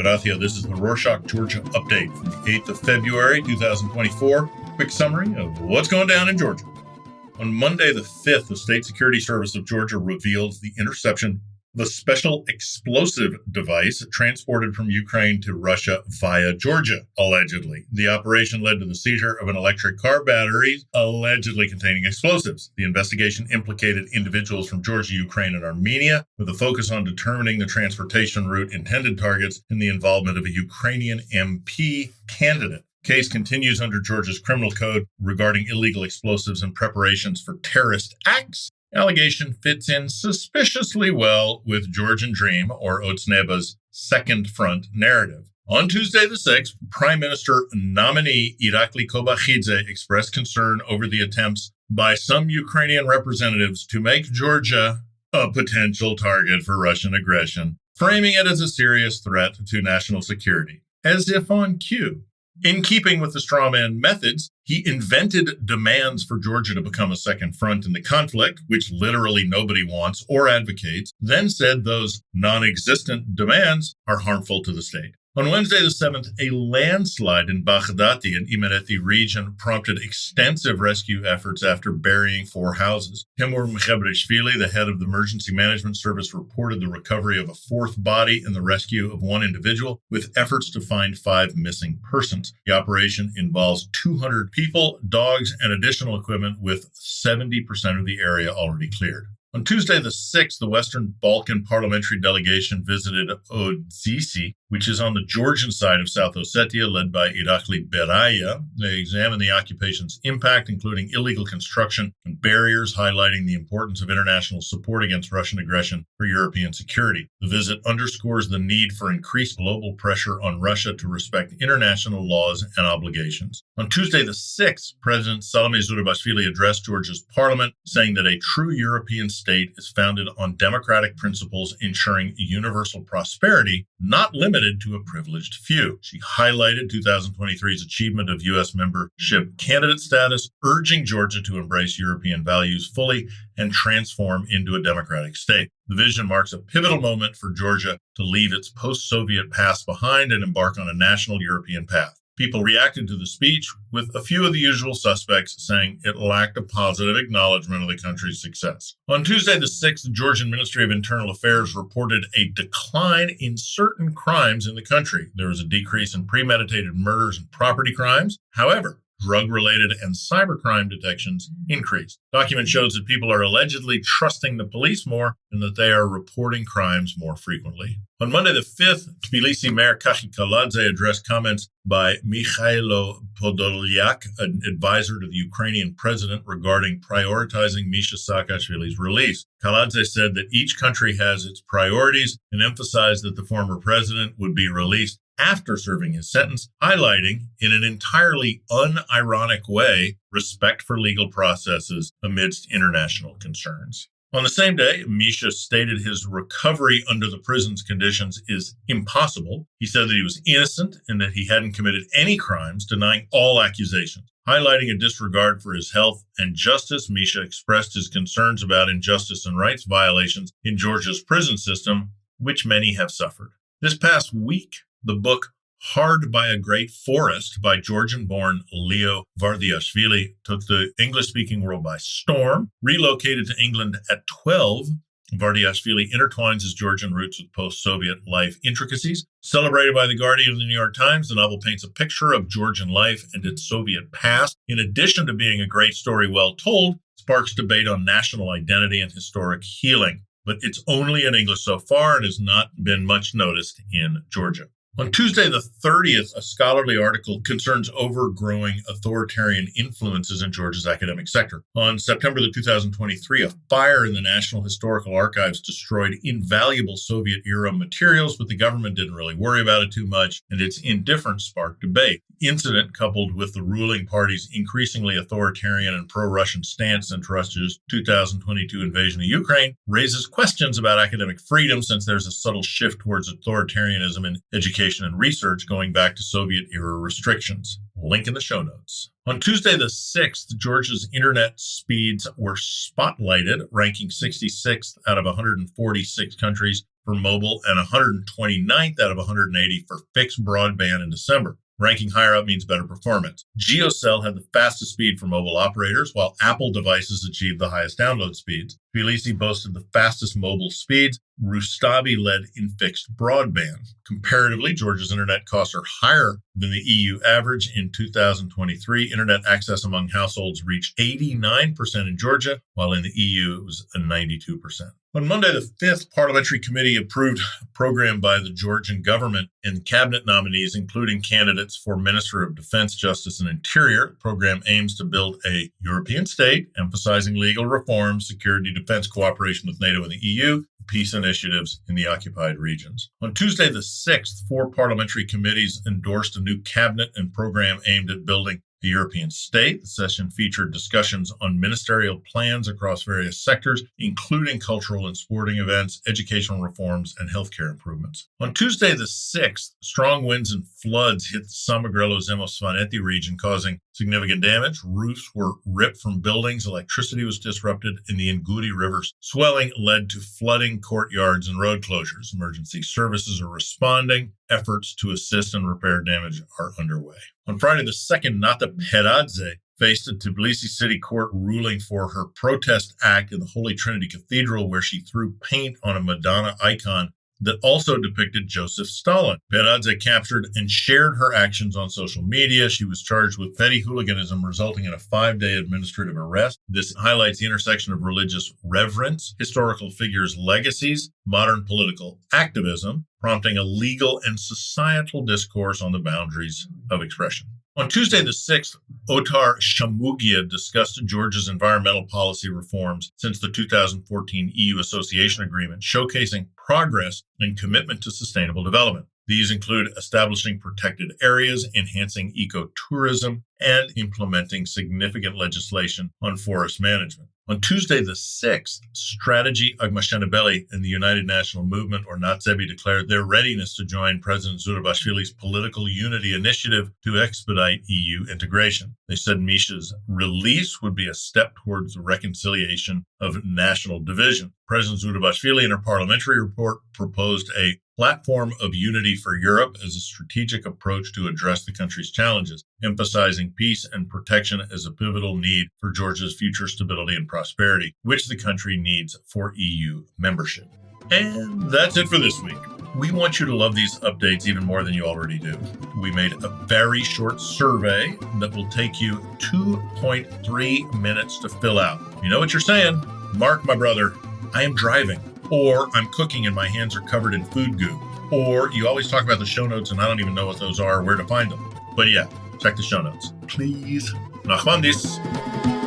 Gracias. This is the Rorschach, Georgia update from the 8th of February, 2024. Quick summary of what's going down in Georgia. On Monday the 5th, the State Security Service of Georgia reveals the interception of a special explosive device transported from Ukraine to Russia via Georgia, allegedly. The operation led to the seizure of an electric car battery allegedly containing explosives. The investigation implicated individuals from Georgia, Ukraine, and Armenia, with a focus on determining the transportation route, intended targets, and the involvement of a Ukrainian MP candidate. Case continues under Georgia's criminal code regarding illegal explosives and preparations for terrorist acts. Allegation fits in suspiciously well with Georgian Dream, or Otsneba's Second Front narrative. On Tuesday the 6th, Prime Minister nominee Irakli Kobakhidze expressed concern over the attempts by some Ukrainian representatives to make Georgia a potential target for Russian aggression, framing it as a serious threat to national security, as if on cue. In keeping with the strawman methods, he invented demands for Georgia to become a second front in the conflict, which literally nobody wants or advocates, then said those non-existent demands are harmful to the state. On Wednesday the 7th, a landslide in Baghdati and Imereti region prompted extensive rescue efforts after burying 4 houses. Timur Mkhebrishvili, the head of the Emergency Management Service, reported the recovery of a 4th body and the rescue of 1 individual, with efforts to find 5 missing persons. The operation involves 200 people, dogs, and additional equipment, with 70% of the area already cleared. On Tuesday the 6th, the Western Balkan parliamentary delegation visited Odzyssy, which is on the Georgian side of South Ossetia, led by Irakli Beraya. They examined the occupation's impact, including illegal construction and barriers, highlighting the importance of international support against Russian aggression for European security. The visit underscores the need for increased global pressure on Russia to respect international laws and obligations. On Tuesday the 6th, President Salome Zurabashvili addressed Georgia's parliament, saying that a true European state is founded on democratic principles ensuring universal prosperity, not limited to a privileged few. She highlighted 2023's achievement of U.S. membership candidate status, urging Georgia to embrace European values fully and transform into a democratic state. The vision marks a pivotal moment for Georgia to leave its post-Soviet past behind and embark on a national European path. People reacted to the speech, with a few of the usual suspects saying it lacked a positive acknowledgement of the country's success. On Tuesday the 6th, the Georgian Ministry of Internal Affairs reported a decline in certain crimes in the country. There was a decrease in premeditated murders and property crimes. However, drug-related and cybercrime detections increased. Document shows that people are allegedly trusting the police more and that they are reporting crimes more frequently. On Monday the 5th, Tbilisi Mayor Kachi Kaladze addressed comments by Mikhailo Podolyak, an advisor to the Ukrainian president, regarding prioritizing Misha Saakashvili's release. Kaladze said that each country has its priorities and emphasized that the former president would be released after serving his sentence, highlighting, in an entirely unironic way, respect for legal processes amidst international concerns. On the same day, Misha stated his recovery under the prison's conditions is impossible. He said that he was innocent and that he hadn't committed any crimes, denying all accusations. Highlighting a disregard for his health and justice, Misha expressed his concerns about injustice and rights violations in Georgia's prison system, which many have suffered. This past week, the book Hard by a Great Forest by Georgian-born Leo Vardiashvili took the English-speaking world by storm. Relocated to England at 12, Vardiashvili intertwines his Georgian roots with post-Soviet life intricacies. Celebrated by The Guardian and The New York Times, the novel paints a picture of Georgian life and its Soviet past. In addition to being a great story well told, it sparks debate on national identity and historic healing. But it's only in English so far and has not been much noticed in Georgia. On Tuesday the 30th, a scholarly article concerns overgrowing authoritarian influences in Georgia's academic sector. On September the 2023, a fire in the National Historical Archives destroyed invaluable Soviet-era materials, but the government didn't really worry about it too much, and its indifference sparked debate. The incident, coupled with the ruling party's increasingly authoritarian and pro-Russian stance since Russia's 2022 invasion of Ukraine, raises questions about academic freedom, since there's a subtle shift towards authoritarianism in education and research going back to Soviet-era restrictions. Link in the show notes. On Tuesday the 6th, Georgia's internet speeds were spotlighted, ranking 66th out of 146 countries for mobile and 129th out of 180 for fixed broadband in December. Ranking higher up means better performance. GeoCell had the fastest speed for mobile operators, while Apple devices achieved the highest download speeds. Tbilisi boasted the fastest mobile speeds. Rustavi led in fixed broadband. Comparatively, Georgia's internet costs are higher than the EU average. In 2023, internet access among households reached 89% in Georgia, while in the EU it was 92%. On Monday the 5th, Parliamentary Committee approved a program by the Georgian government and cabinet nominees, including candidates for Minister of Defense, Justice, and Interior. The program aims to build a European state, emphasizing legal reform, security, defense cooperation with NATO and the EU, peace initiatives in the occupied regions. On Tuesday the 6th, 4 parliamentary committees endorsed a new cabinet and program aimed at building the European state. The session featured discussions on ministerial plans across various sectors, including cultural and sporting events, educational reforms, and healthcare improvements. On Tuesday the 6th, strong winds and floods hit the Samogrelo-Zemosvaneti region, causing significant damage. Roofs were ripped from buildings, electricity was disrupted, and the Nguri River's swelling led to flooding courtyards and road closures. Emergency services are responding. Efforts to assist and repair damage are underway. On Friday the 2nd, Nata Peradze faced a Tbilisi city court ruling for her protest act in the Holy Trinity Cathedral, where she threw paint on a Madonna icon that also depicted Joseph Stalin. Peradze captured and shared her actions on social media. She was charged with petty hooliganism, resulting in a 5-day administrative arrest. This highlights the intersection of religious reverence, historical figures' legacies, modern political activism, prompting a legal and societal discourse on the boundaries of expression. On Tuesday the 6th, Otar Shamugia discussed Georgia's environmental policy reforms since the 2014 EU Association Agreement, showcasing progress and commitment to sustainable development. These include establishing protected areas, enhancing ecotourism, and implementing significant legislation on forest management. On Tuesday the 6th, Strategy Agmashanabeli and the United National Movement, or Natsebi, declared their readiness to join President Zurabashvili's political unity initiative to expedite EU integration. They said Misha's release would be a step towards the reconciliation of national division. President Zurabashvili, in her parliamentary report, proposed a platform of unity for Europe as a strategic approach to address the country's challenges, emphasizing peace and protection as a pivotal need for Georgia's future stability and prosperity, which the country needs for EU membership. And that's it for this week. We want you to love these updates even more than you already do. We made a very short survey that will take you 2.3 minutes to fill out. You know what you're saying? Mark, my brother, I am driving. Or I'm cooking and my hands are covered in food goo. Or you always talk about the show notes and I don't even know what those are or where to find them. But yeah, check the show notes. Please. Nachmandis.